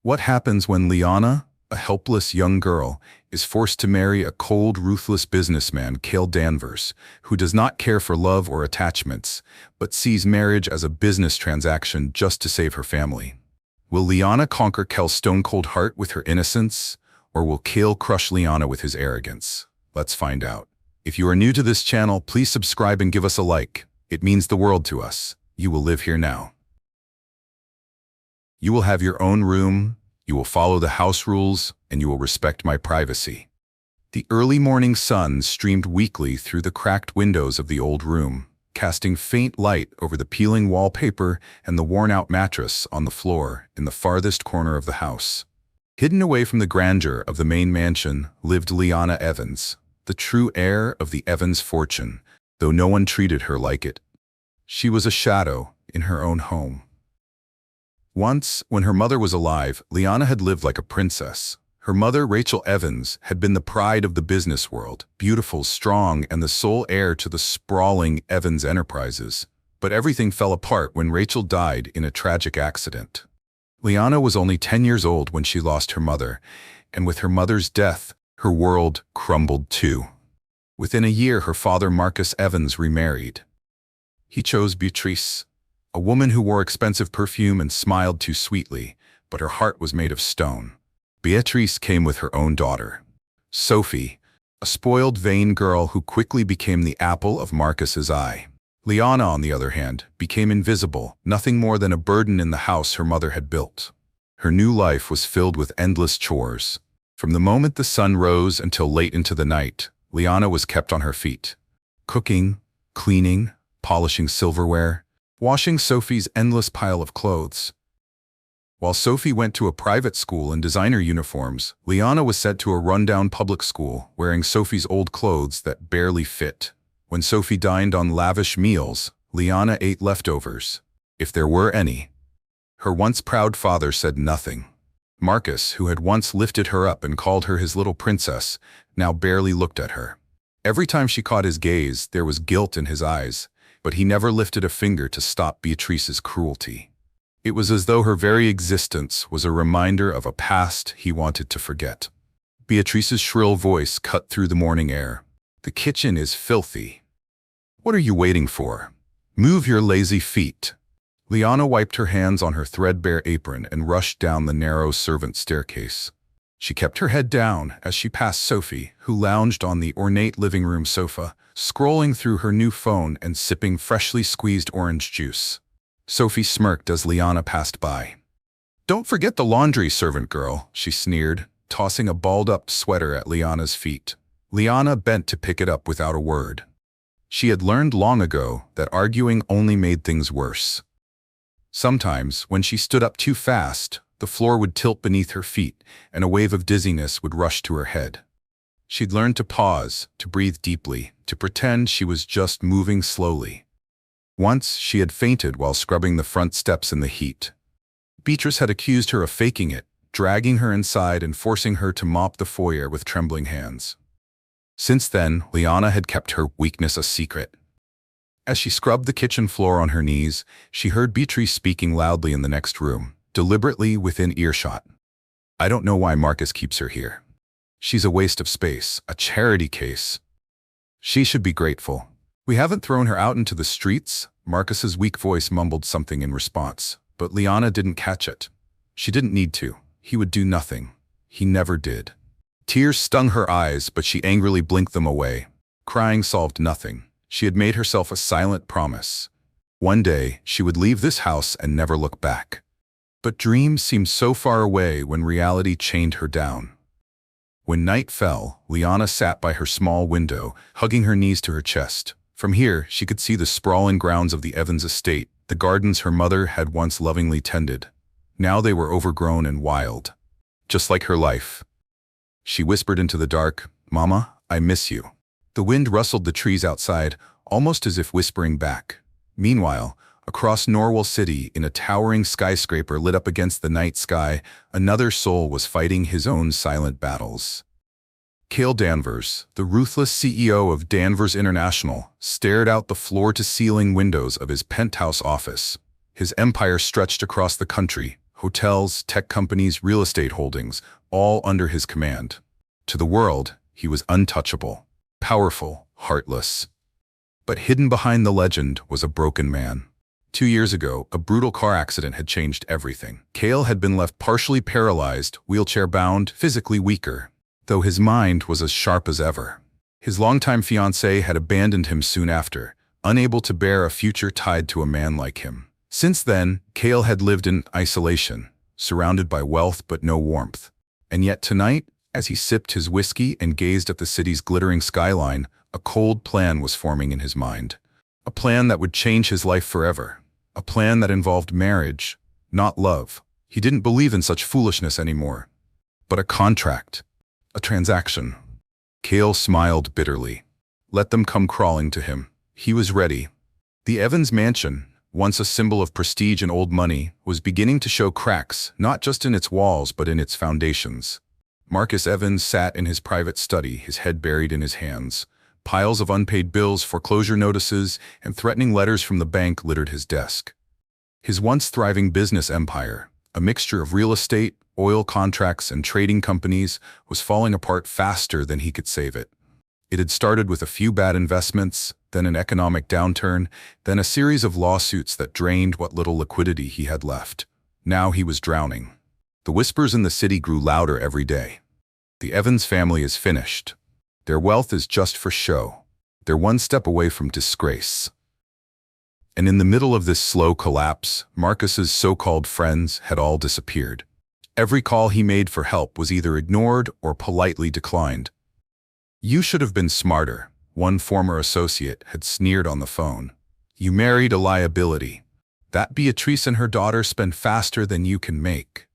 What happens when Liana, a helpless young girl, is forced to marry a cold, ruthless businessman, Kael Danvers, who does not care for love or attachments, but sees marriage as a business transaction just to save her family? Will Liana conquer Kael's stone-cold heart with her innocence, or will Kael crush Liana with his arrogance? Let's find out. If you are new to this channel, please subscribe and give us a like. It means the world to us. You will live here now. You will have your own room, you will follow the house rules, and you will respect my privacy. The early morning sun streamed weakly through the cracked windows of the old room, casting faint light over the peeling wallpaper and the worn-out mattress on the floor in the farthest corner of the house. Hidden away from the grandeur of the main mansion lived Liana Evans, the true heir of the Evans fortune, though no one treated her like it. She was a shadow in her own home. Once, when her mother was alive, Liana had lived like a princess. Her mother, Rachel Evans, had been the pride of the business world, beautiful, strong, and the sole heir to the sprawling Evans enterprises. But everything fell apart when Rachel died in a tragic accident. Liana was only 10 years old when she lost her mother, and with her mother's death, her world crumbled too. Within a year, her father, Marcus Evans, remarried. He chose Beatrice, a woman who wore expensive perfume and smiled too sweetly, but her heart was made of stone. Beatrice came with her own daughter, Sophie, a spoiled, vain girl who quickly became the apple of Marcus's eye. Liana, on the other hand, became invisible, nothing more than a burden in the house her mother had built. Her new life was filled with endless chores. From the moment the sun rose until late into the night, Liana was kept on her feet, cooking, cleaning, polishing silverware, washing Sophie's endless pile of clothes. While Sophie went to a private school in designer uniforms, Liana was sent to a rundown public school, wearing Sophie's old clothes that barely fit. When Sophie dined on lavish meals, Liana ate leftovers, if there were any. Her once proud father said nothing. Marcus, who had once lifted her up and called her his little princess, now barely looked at her. Every time she caught his gaze, there was guilt in his eyes, but he never lifted a finger to stop Beatrice's cruelty. It was as though her very existence was a reminder of a past he wanted to forget. Beatrice's shrill voice cut through the morning air. "The kitchen is filthy. What are you waiting for? Move your lazy feet." Liana wiped her hands on her threadbare apron and rushed down the narrow servant staircase. She kept her head down as she passed Sophie, who lounged on the ornate living room sofa, scrolling through her new phone and sipping freshly squeezed orange juice. Sophie smirked as Liana passed by. "Don't forget the laundry, servant girl," she sneered, tossing a balled-up sweater at Liana's feet. Liana bent to pick it up without a word. She had learned long ago that arguing only made things worse. Sometimes, when she stood up too fast, the floor would tilt beneath her feet, and a wave of dizziness would rush to her head. She'd learned to pause, to breathe deeply, to pretend she was just moving slowly. Once, she had fainted while scrubbing the front steps in the heat. Beatrice had accused her of faking it, dragging her inside and forcing her to mop the foyer with trembling hands. Since then, Liana had kept her weakness a secret. As she scrubbed the kitchen floor on her knees, she heard Beatrice speaking loudly in the next room, deliberately within earshot. "I don't know why Marcus keeps her here. She's a waste of space, a charity case. She should be grateful. We haven't thrown her out into the streets." Marcus's weak voice mumbled something in response, but Liana didn't catch it. She didn't need to. He would do nothing. He never did. Tears stung her eyes, but she angrily blinked them away. Crying solved nothing. She had made herself a silent promise. One day, she would leave this house and never look back. But dreams seemed so far away when reality chained her down. When night fell, Liana sat by her small window, hugging her knees to her chest. From here, she could see the sprawling grounds of the Evans estate, the gardens her mother had once lovingly tended. Now they were overgrown and wild, just like her life. She whispered into the dark, "Mama, I miss you." The wind rustled the trees outside, almost as if whispering back. Meanwhile, across Norwell City, in a towering skyscraper lit up against the night sky, another soul was fighting his own silent battles. Kael Danvers, the ruthless CEO of Danvers International, stared out the floor-to-ceiling windows of his penthouse office. His empire stretched across the country, hotels, tech companies, real estate holdings, all under his command. To the world, he was untouchable, powerful, heartless. But hidden behind the legend was a broken man. 2 years ago, a brutal car accident had changed everything. Kael had been left partially paralyzed, wheelchair-bound, physically weaker, though his mind was as sharp as ever. His longtime fiancée had abandoned him soon after, unable to bear a future tied to a man like him. Since then, Kael had lived in isolation, surrounded by wealth but no warmth. And yet tonight, as he sipped his whiskey and gazed at the city's glittering skyline, a cold plan was forming in his mind. A plan that would change his life forever. A plan that involved marriage, not love. He didn't believe in such foolishness anymore. But a contract. A transaction. Kael smiled bitterly. Let them come crawling to him. He was ready. The Evans mansion, once a symbol of prestige and old money, was beginning to show cracks, not just in its walls but in its foundations. Marcus Evans sat in his private study, his head buried in his hands. Piles of unpaid bills, foreclosure notices, and threatening letters from the bank littered his desk. His once thriving business empire, a mixture of real estate, oil contracts, and trading companies, was falling apart faster than he could save it. It had started with a few bad investments, then an economic downturn, then a series of lawsuits that drained what little liquidity he had left. Now he was drowning. The whispers in the city grew louder every day. The Evans family is finished. Their wealth is just for show. They're one step away from disgrace. And in the middle of this slow collapse, Marcus's so-called friends had all disappeared. Every call he made for help was either ignored or politely declined. "You should have been smarter," one former associate had sneered on the phone. "You married a liability. That Beatrice and her daughter spend faster than you can make."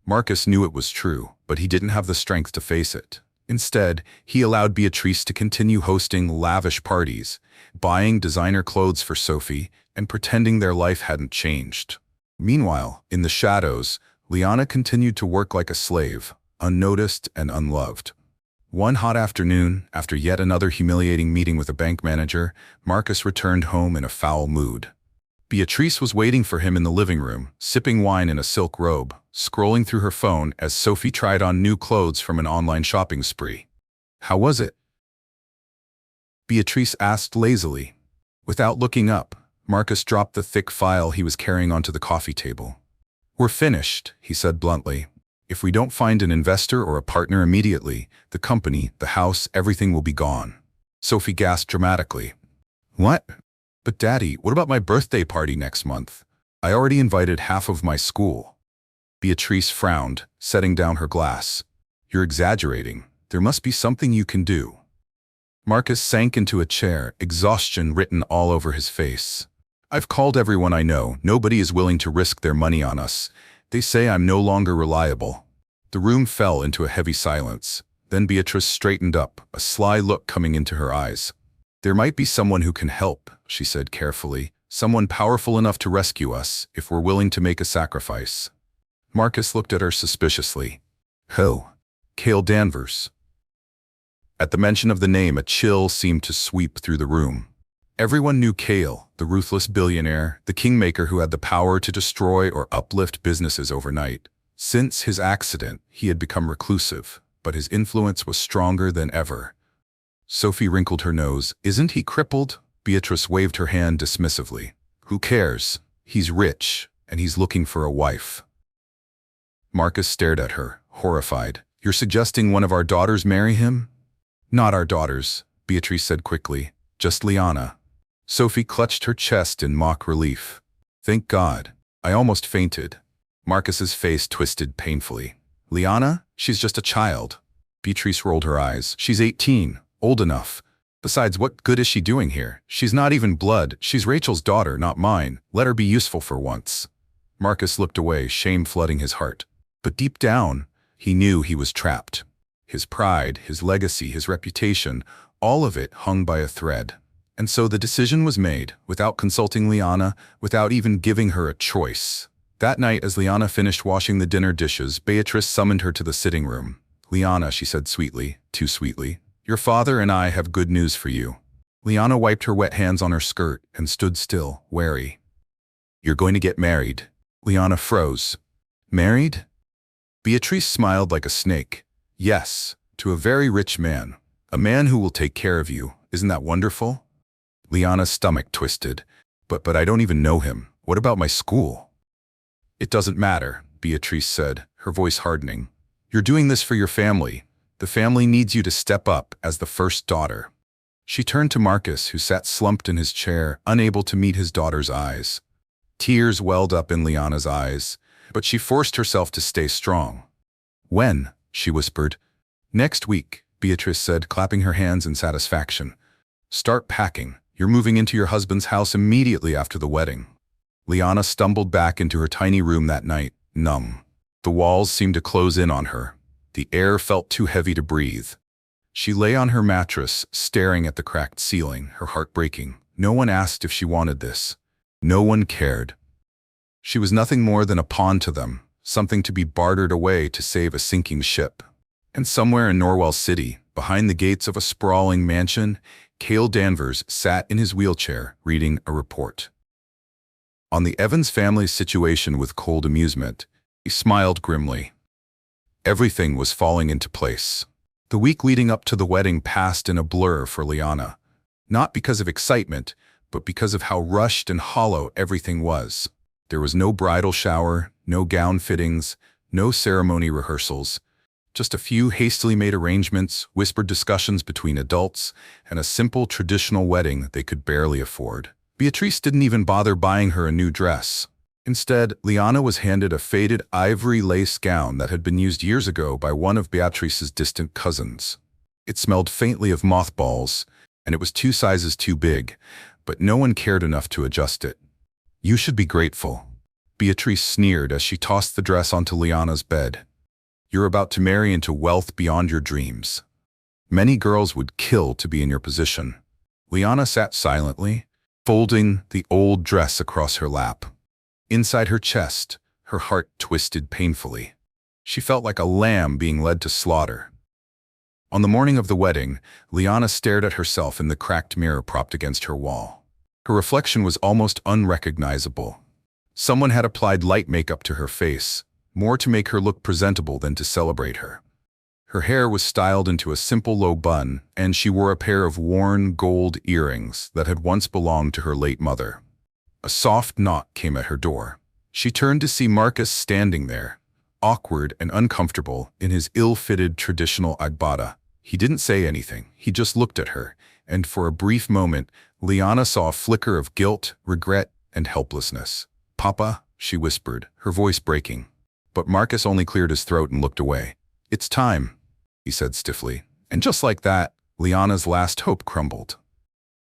Marcus knew it was true, but he didn't have the strength to face it. Instead, he allowed Beatrice to continue hosting lavish parties, buying designer clothes for Sophie, and pretending their life hadn't changed. Meanwhile, in the shadows, Liana continued to work like a slave, unnoticed and unloved. One hot afternoon, after yet another humiliating meeting with a bank manager, Marcus returned home in a foul mood. Beatrice was waiting for him in the living room, sipping wine in a silk robe, scrolling through her phone as Sophie tried on new clothes from an online shopping spree. "How was it?" Beatrice asked lazily. Without looking up, Marcus dropped the thick file he was carrying onto the coffee table. "We're finished," he said bluntly. "If we don't find an investor or a partner immediately, the company, the house, everything will be gone." Sophie gasped dramatically. "What?" "But Daddy, what about my birthday party next month? I already invited half of my school." Beatrice frowned, setting down her glass. "You're exaggerating. There must be something you can do." Marcus sank into a chair, exhaustion written all over his face. "I've called everyone I know. Nobody is willing to risk their money on us. They say I'm no longer reliable." The room fell into a heavy silence. Then Beatrice straightened up, a sly look coming into her eyes. "There might be someone who can help," she said carefully. "Someone powerful enough to rescue us, if we're willing to make a sacrifice." Marcus looked at her suspiciously. "Who?" "Kael Danvers." At the mention of the name, a chill seemed to sweep through the room. Everyone knew Kael, the ruthless billionaire, the kingmaker who had the power to destroy or uplift businesses overnight. Since his accident, he had become reclusive, but his influence was stronger than ever. Sophie wrinkled her nose. "Isn't he crippled?" Beatrice waved her hand dismissively. "Who cares? He's rich, and he's looking for a wife." Marcus stared at her, horrified. "You're suggesting one of our daughters marry him?" "Not our daughters," Beatrice said quickly. "Just Liana." Sophie clutched her chest in mock relief. "Thank God. I almost fainted." Marcus's face twisted painfully. "Liana? She's just a child." Beatrice rolled her eyes. "She's 18, old enough. Besides, what good is she doing here? She's not even blood. She's Rachel's daughter, not mine. Let her be useful for once." Marcus looked away, shame flooding his heart. But deep down, he knew he was trapped. His pride, his legacy, his reputation, all of it hung by a thread. And so the decision was made, without consulting Liana, without even giving her a choice. That night, as Liana finished washing the dinner dishes, Beatrice summoned her to the sitting room. "Liana," she said sweetly, too sweetly, "your father and I have good news for you." Liana wiped her wet hands on her skirt and stood still, wary. "You're going to get married." Liana froze. Married? Beatrice smiled like a snake. Yes, to a very rich man. A man who will take care of you. Isn't that wonderful? Liana's stomach twisted. But I don't even know him. What about my school? It doesn't matter, Beatrice said, her voice hardening. You're doing this for your family. The family needs you to step up as the first daughter. She turned to Marcus, who sat slumped in his chair, unable to meet his daughter's eyes. Tears welled up in Liana's eyes, but she forced herself to stay strong. When? She whispered. Next week, Beatrice said, clapping her hands in satisfaction. Start packing. You're moving into your husband's house immediately after the wedding. Liana stumbled back into her tiny room that night, numb. The walls seemed to close in on her. The air felt too heavy to breathe. She lay on her mattress, staring at the cracked ceiling, her heart breaking. No one asked if she wanted this. No one cared. She was nothing more than a pawn to them, something to be bartered away to save a sinking ship. And somewhere in Norwell City, behind the gates of a sprawling mansion, Kael Danvers sat in his wheelchair, reading a report. On the Evans family's situation with cold amusement, he smiled grimly. Everything was falling into place. The week leading up to the wedding passed in a blur for Liana, not because of excitement, but because of how rushed and hollow everything was. There was no bridal shower, no gown fittings, no ceremony rehearsals, just a few hastily made arrangements, whispered discussions between adults, and a simple traditional wedding they could barely afford. Beatrice didn't even bother buying her a new dress. Instead, Liana was handed a faded ivory lace gown that had been used years ago by one of Beatrice's distant cousins. It smelled faintly of mothballs, and it was 2 sizes too big, but no one cared enough to adjust it. You should be grateful. Beatrice sneered as she tossed the dress onto Liana's bed. You're about to marry into wealth beyond your dreams. Many girls would kill to be in your position. Liana sat silently, folding the old dress across her lap. Inside her chest, her heart twisted painfully. She felt like a lamb being led to slaughter. On the morning of the wedding, Liana stared at herself in the cracked mirror propped against her wall. Her reflection was almost unrecognizable. Someone had applied light makeup to her face, more to make her look presentable than to celebrate her. Her hair was styled into a simple low bun, and she wore a pair of worn gold earrings that had once belonged to her late mother. A soft knock came at her door. She turned to see Marcus standing there, awkward and uncomfortable in his ill-fitted traditional agbada. He didn't say anything, he just looked at her, and for a brief moment, Liana saw a flicker of guilt, regret, and helplessness. "Papa," she whispered, her voice breaking. But Marcus only cleared his throat and looked away. "It's time," he said stiffly. And just like that, Liana's last hope crumbled.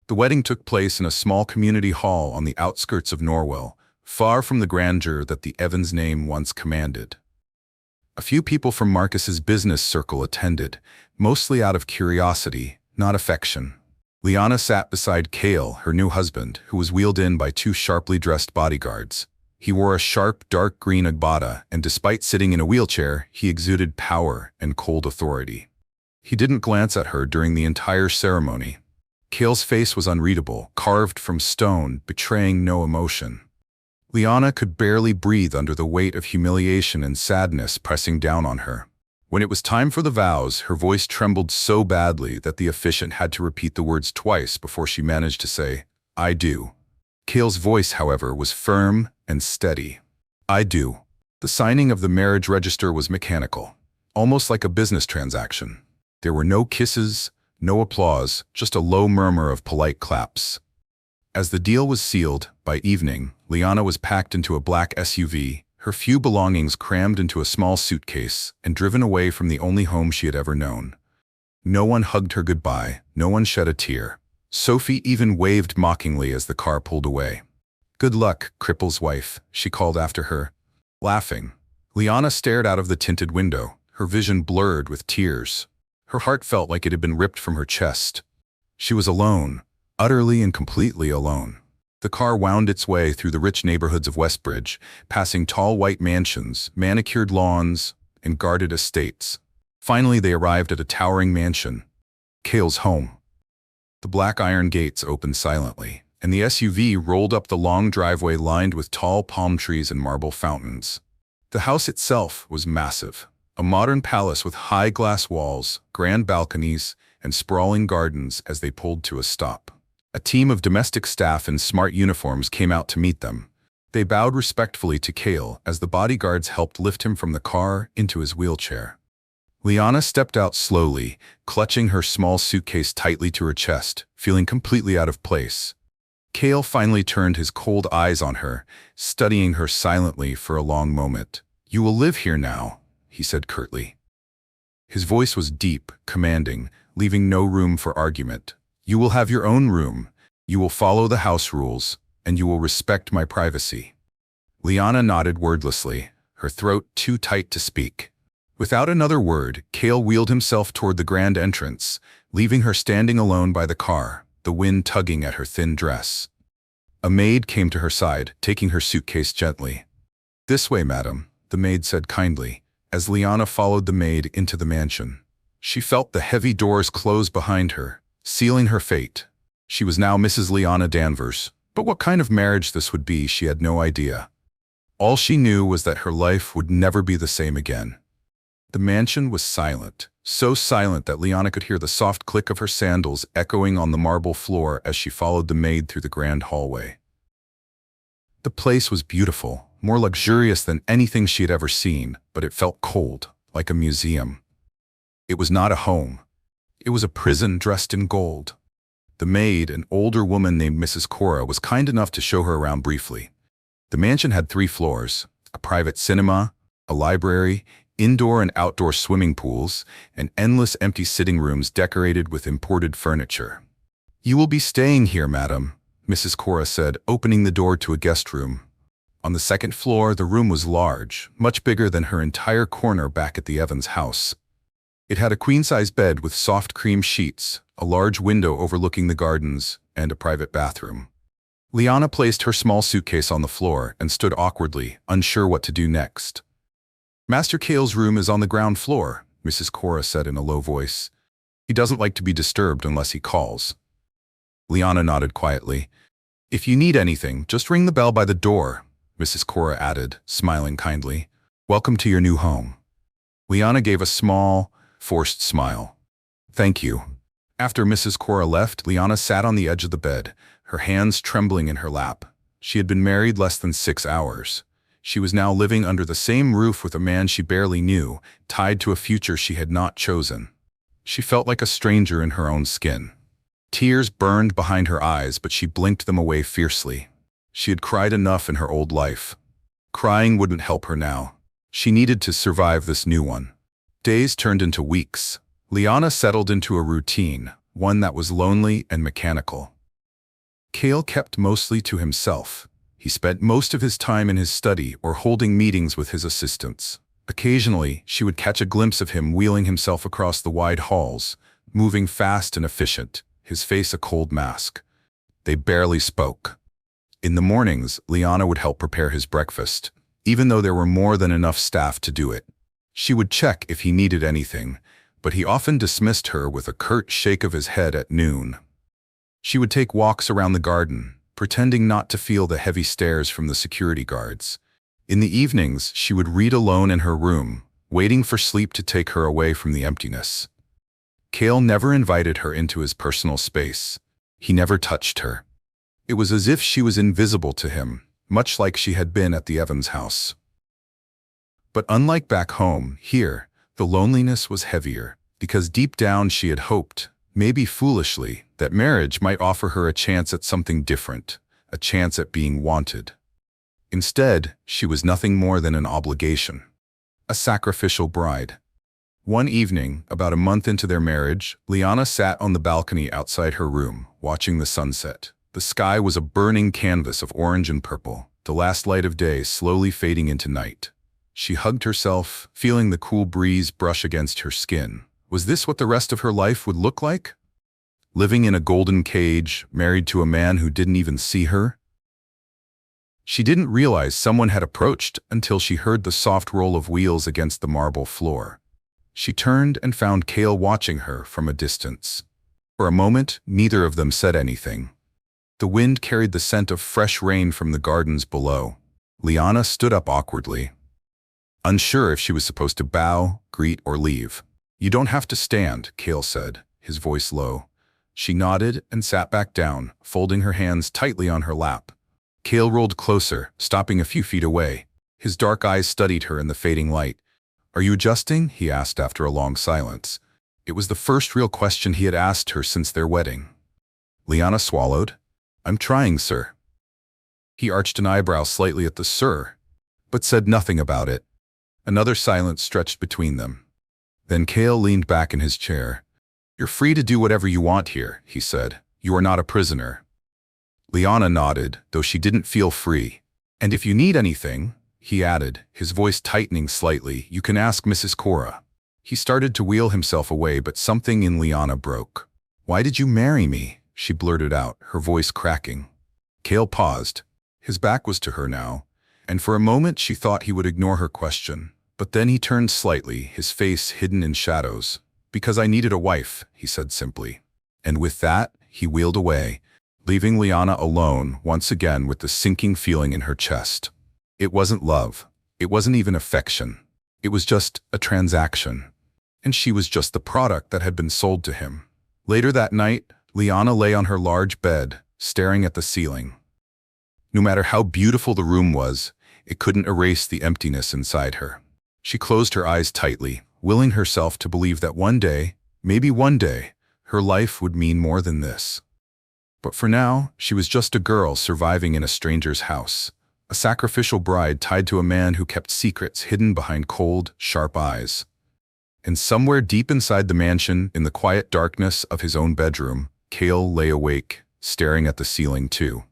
The wedding took place in a small community hall on the outskirts of Norwell, far from the grandeur that the Evans name once commanded. A few people from Marcus's business circle attended, mostly out of curiosity, not affection. Liana sat beside Kael, her new husband, who was wheeled in by 2 sharply dressed bodyguards. He wore a sharp, dark green agbada, and despite sitting in a wheelchair, he exuded power and cold authority. He didn't glance at her during the entire ceremony. Kael's face was unreadable, carved from stone, betraying no emotion. Liana could barely breathe under the weight of humiliation and sadness pressing down on her. When it was time for the vows, her voice trembled so badly that the officiant had to repeat the words twice before she managed to say, "I do." Kael's voice, however, was firm and steady. "I do." The signing of the marriage register was mechanical, almost like a business transaction. There were no kisses, no applause, just a low murmur of polite claps. As the deal was sealed, by evening, Liana was packed into a black SUV, her few belongings crammed into a small suitcase, and driven away from the only home she had ever known. No one hugged her goodbye, no one shed a tear. Sophie even waved mockingly as the car pulled away. "Good luck, cripple's wife," she called after her, laughing. Liana stared out of the tinted window, her vision blurred with tears. Her heart felt like it had been ripped from her chest. She was alone, utterly and completely alone. The car wound its way through the rich neighborhoods of Westbridge, passing tall white mansions, manicured lawns, and guarded estates. Finally, they arrived at a towering mansion, Kael's home. The black iron gates opened silently, and the SUV rolled up the long driveway lined with tall palm trees and marble fountains. The house itself was massive, a modern palace with high glass walls, grand balconies, and sprawling gardens as they pulled to a stop. A team of domestic staff in smart uniforms came out to meet them. They bowed respectfully to Kael as the bodyguards helped lift him from the car into his wheelchair. Liana stepped out slowly, clutching her small suitcase tightly to her chest, feeling completely out of place. Kael finally turned his cold eyes on her, studying her silently for a long moment. "You will live here now," he said curtly. His voice was deep, commanding, leaving no room for argument. "You will have your own room. You will follow the house rules, and you will respect my privacy." Liana nodded wordlessly, her throat too tight to speak. Without another word, Kael wheeled himself toward the grand entrance, leaving her standing alone by the car, the wind tugging at her thin dress. A maid came to her side, taking her suitcase gently. "This way, madam," the maid said kindly, as Liana followed the maid into the mansion. She felt the heavy doors close behind her, sealing her fate. She was now Mrs. Liana Danvers, but what kind of marriage this would be she had no idea. All she knew was that her life would never be the same again. The mansion was silent, so silent that Liana could hear the soft click of her sandals echoing on the marble floor as she followed the maid through the grand hallway. The place was beautiful, more luxurious than anything she had ever seen, but it felt cold, like a museum. It was not a home. It was a prison dressed in gold. The maid, an older woman named Mrs. Cora, was kind enough to show her around briefly. The mansion had 3 floors, a private cinema, a library, indoor and outdoor swimming pools, and endless empty sitting rooms decorated with imported furniture. "You will be staying here, madam," Mrs. Cora said, opening the door to a guest room. On the 2nd floor, the room was large, much bigger than her entire corner back at the Evans house. It had a queen-size bed with soft cream sheets, a large window overlooking the gardens, and a private bathroom. Liana placed her small suitcase on the floor and stood awkwardly, unsure what to do next. "Master Kael's room is on the ground floor," Mrs. Cora said in a low voice. "He doesn't like to be disturbed unless he calls." Liana nodded quietly. "If you need anything, just ring the bell by the door," Mrs. Cora added, smiling kindly. "Welcome to your new home." Liana gave a small, forced smile. "Thank you." After Mrs. Cora left, Liana sat on the edge of the bed, her hands trembling in her lap. She had been married less than 6 hours. She was now living under the same roof with a man she barely knew, tied to a future she had not chosen. She felt like a stranger in her own skin. Tears burned behind her eyes, but she blinked them away fiercely. She had cried enough in her old life. Crying wouldn't help her now. She needed to survive this new one. Days turned into weeks. Liana settled into a routine, one that was lonely and mechanical. Kael kept mostly to himself. He spent most of his time in his study or holding meetings with his assistants. Occasionally, she would catch a glimpse of him wheeling himself across the wide halls, moving fast and efficient, his face a cold mask. They barely spoke. In the mornings, Liana would help prepare his breakfast, even though there were more than enough staff to do it. She would check if he needed anything, but he often dismissed her with a curt shake of his head at noon. She would take walks around the garden, pretending not to feel the heavy stares from the security guards. In the evenings, she would read alone in her room, waiting for sleep to take her away from the emptiness. Kael never invited her into his personal space. He never touched her. It was as if she was invisible to him, much like she had been at the Evans house. But unlike back home, here, the loneliness was heavier, because deep down she had hoped, maybe foolishly, that marriage might offer her a chance at something different, a chance at being wanted. Instead, she was nothing more than an obligation, a sacrificial bride. One evening, about a month into their marriage, Liana sat on the balcony outside her room, watching the sunset. The sky was a burning canvas of orange and purple, the last light of day slowly fading into night. She hugged herself, feeling the cool breeze brush against her skin. Was this what the rest of her life would look like? Living in a golden cage, married to a man who didn't even see her? She didn't realize someone had approached until she heard the soft roll of wheels against the marble floor. She turned and found Kael watching her from a distance. For a moment, neither of them said anything. The wind carried the scent of fresh rain from the gardens below. Liana stood up awkwardly. unsure if she was supposed to bow, greet, or leave. "You don't have to stand," Kael said, his voice low. She nodded and sat back down, folding her hands tightly on her lap. Kael rolled closer, stopping a few feet away. His dark eyes studied her in the fading light. "Are you adjusting?" he asked after a long silence. It was the first real question he had asked her since their wedding. Liana swallowed. "I'm trying, sir." He arched an eyebrow slightly at the "sir," but said nothing about it. Another silence stretched between them. Then Kael leaned back in his chair. "You're free to do whatever you want here," he said. "You are not a prisoner." Liana nodded, though she didn't feel free. "And if you need anything," he added, his voice tightening slightly, "you can ask Mrs. Cora." He started to wheel himself away, but something in Liana broke. "Why did you marry me?" she blurted out, her voice cracking. Kael paused. His back was to her now, and for a moment she thought he would ignore her question. But then he turned slightly, his face hidden in shadows. "Because I needed a wife," he said simply. And with that, he wheeled away, leaving Liana alone once again with the sinking feeling in her chest. It wasn't love. It wasn't even affection. It was just a transaction. And she was just the product that had been sold to him. Later that night, Liana lay on her large bed, staring at the ceiling. No matter how beautiful the room was, it couldn't erase the emptiness inside her. She closed her eyes tightly, willing herself to believe that one day, maybe one day, her life would mean more than this. But for now, she was just a girl surviving in a stranger's house, a sacrificial bride tied to a man who kept secrets hidden behind cold, sharp eyes. And somewhere deep inside the mansion, in the quiet darkness of his own bedroom, Kael lay awake, staring at the ceiling too.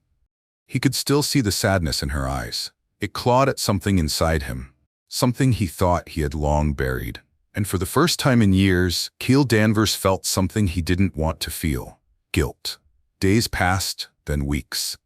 He could still see the sadness in her eyes. It clawed at something inside him, something he thought he had long buried. And for the first time in years, Kael Danvers felt something he didn't want to feel: guilt. Days passed, then weeks.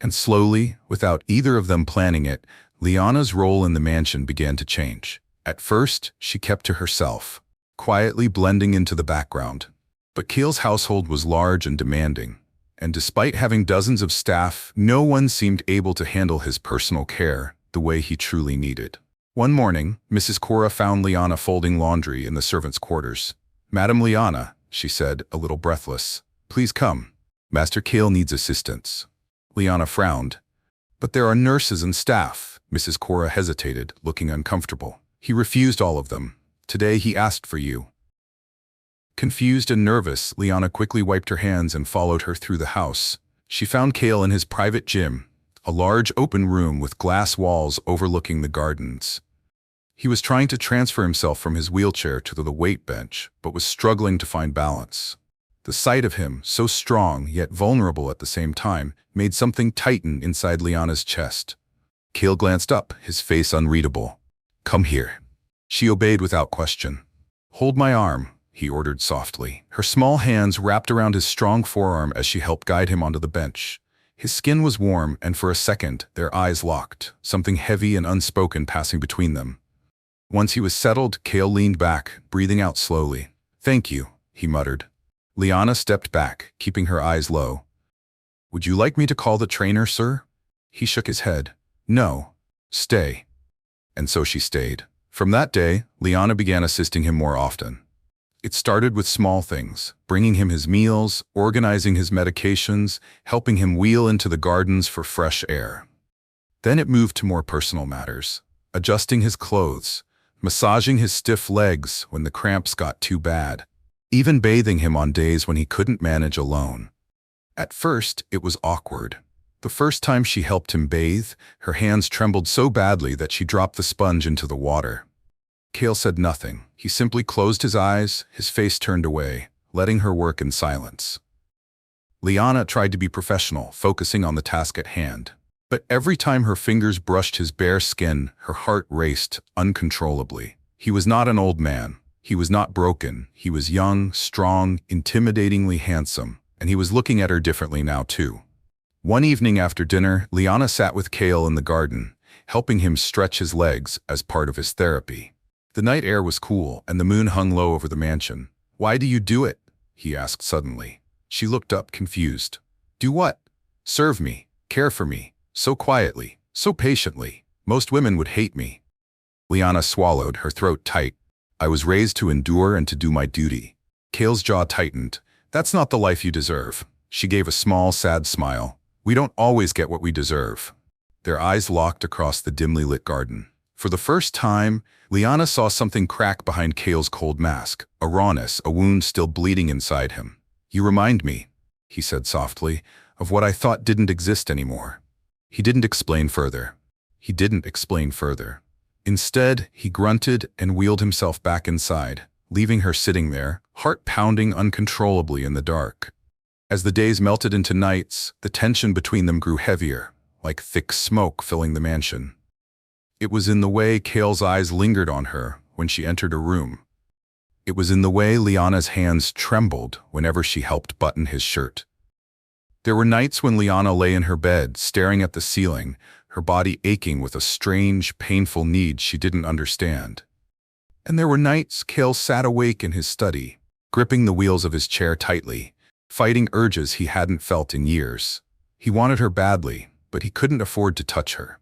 And slowly, without either of them planning it, Liana's role in the mansion began to change. At first, she kept to herself, quietly blending into the background. But Kael's household was large and demanding, and despite having dozens of staff, no one seemed able to handle his personal care the way he truly needed. One morning, Mrs. Cora found Liana folding laundry in the servants' quarters. "Madam Liana," she said, a little breathless, "please come. Master Kael needs assistance." Liana frowned. "But there are nurses and staff." Mrs. Cora hesitated, looking uncomfortable. "He refused all of them. Today he asked for you." Confused and nervous, Liana quickly wiped her hands and followed her through the house. She found Kael in his private gym, a large open room with glass walls overlooking the gardens. He was trying to transfer himself from his wheelchair to the weight bench, but was struggling to find balance. The sight of him, so strong yet vulnerable at the same time, made something tighten inside Liana's chest. Kael glanced up, his face unreadable. "Come here." She obeyed without question. "Hold my arm," he ordered softly. Her small hands wrapped around his strong forearm as she helped guide him onto the bench. His skin was warm, and for a second, their eyes locked, something heavy and unspoken passing between them. Once he was settled, Kael leaned back, breathing out slowly. "Thank you," he muttered. Liana stepped back, keeping her eyes low. "Would you like me to call the trainer, sir?" He shook his head. "No. Stay." And so she stayed. From that day, Liana began assisting him more often. It started with small things, bringing him his meals, organizing his medications, helping him wheel into the gardens for fresh air. Then it moved to more personal matters, adjusting his clothes, massaging his stiff legs when the cramps got too bad, even bathing him on days when he couldn't manage alone. At first, it was awkward. The first time she helped him bathe, her hands trembled so badly that she dropped the sponge into the water. Kael said nothing. He simply closed his eyes, his face turned away, letting her work in silence. Liana tried to be professional, focusing on the task at hand. But every time her fingers brushed his bare skin, her heart raced uncontrollably. He was not an old man. He was not broken. He was young, strong, intimidatingly handsome, and he was looking at her differently now too. One evening after dinner, Liana sat with Kael in the garden, helping him stretch his legs as part of his therapy. The night air was cool, and the moon hung low over the mansion. "Why do you do it?" he asked suddenly. She looked up, confused. "Do what?" "Serve me, care for me, so quietly, so patiently. Most women would hate me." Liana swallowed, her throat tight. I was raised to endure and to do my duty. Kael's jaw tightened. That's not the life you deserve. She gave a small, sad smile. We don't always get what we deserve. Their eyes locked across the dimly lit garden. For the first time, Liana saw something crack behind Kael's cold mask, a rawness, a wound still bleeding inside him. You remind me, he said softly, of what I thought didn't exist anymore. He didn't explain further. Instead, he grunted and wheeled himself back inside, leaving her sitting there, heart pounding uncontrollably in the dark. As the days melted into nights, the tension between them grew heavier, like thick smoke filling the mansion. It was in the way Kael's eyes lingered on her when she entered a room. It was in the way Liana's hands trembled whenever she helped button his shirt. There were nights when Liana lay in her bed, staring at the ceiling, her body aching with a strange, painful need she didn't understand. And there were nights Kael sat awake in his study, gripping the wheels of his chair tightly, fighting urges he hadn't felt in years. He wanted her badly, but he couldn't afford to touch her.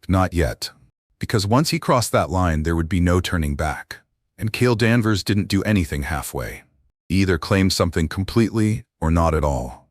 Not yet. Because once he crossed that line, there would be no turning back. And Kael Danvers didn't do anything halfway. He either claimed something completely or not at all.